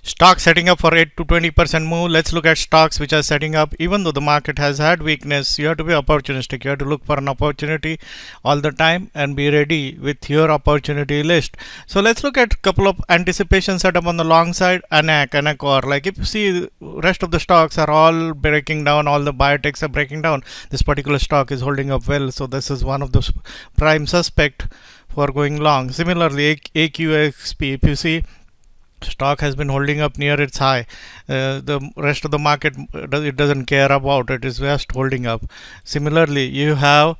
Stocks setting up for 8 to 20% move. Let's look at stocks which are setting up. Even though the market has had weakness, you have to be opportunistic. You have to look for an opportunity all the time and be ready with your opportunity list. So let's look at a couple of anticipation setup on the long side. ANAC or like if you see rest of the stocks are all breaking down, all the biotechs are breaking down. This particular stock is holding up well. So this is one of those prime suspect for going long. Similarly, AQXP, if you see, stock has been holding up near its high. The rest of the market, it doesn't care about it, is just holding up. Similarly, you have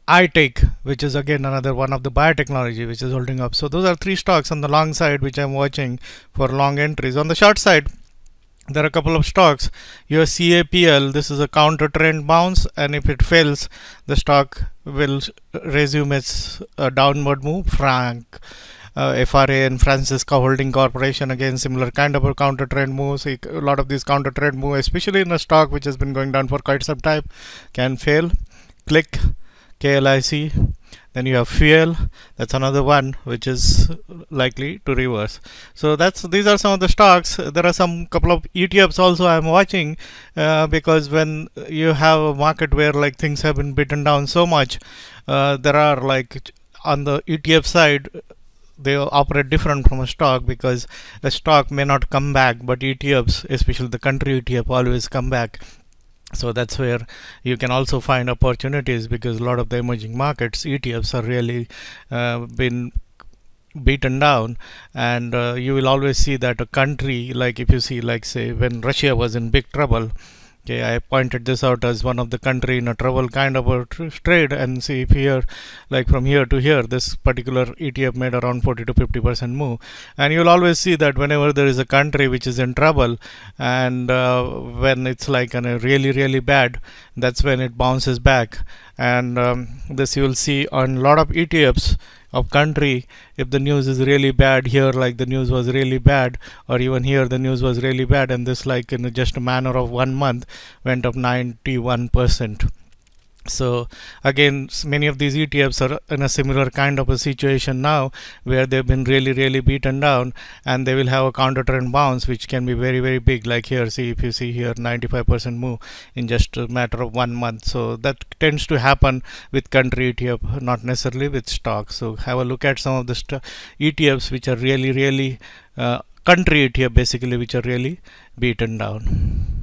iTech, which is again another one of the biotechnology which is holding up. So those are three stocks on the long side which I'm watching for long entries. On the short side, there are a couple of stocks. Your CAPL, this is a counter trend bounce, and if it fails, the stock will resume its downward move. FRA and Francisca Holding Corporation, again similar kind of a counter trend move. So a lot of these counter trend moves, especially in a stock which has been going down for quite some time, can fail. Click, KLIC. Then you have Fuel, that's another one which is likely to reverse. So these are some of the stocks. There are some couple of ETFs also I'm watching, because when you have a market where like things have been beaten down so much, there are like on the ETF side, they operate different from a stock, because a stock may not come back, but ETFs, especially the country ETF, always come back. So that's where you can also find opportunities, because a lot of the emerging markets ETFs are really been beaten down, and you will always see that a country, like if you see, like say when Russia was in big trouble, okay, I pointed this out as one of the country in a trouble kind of a trade, and see if here, like from here to here, this particular ETF made around 40 to 50% move. And you'll always see that whenever there is a country which is in trouble, and when it's like really bad, that's when it bounces back. And this you will see on a lot of ETFs of country. If the news is really bad here, like the news was really bad, or even here the news was really bad, and this like in just a manner of 1 month went up 91%. So again, many of these ETFs are in a similar kind of a situation now, where they've been really beaten down, and they will have a counter trend bounce which can be very big. Like here, see, if you see here, 95% move in just a matter of 1 month. So that tends to happen with country ETF, not necessarily with stocks. So have a look at some of the ETFs which are really country ETF basically, which are really beaten down.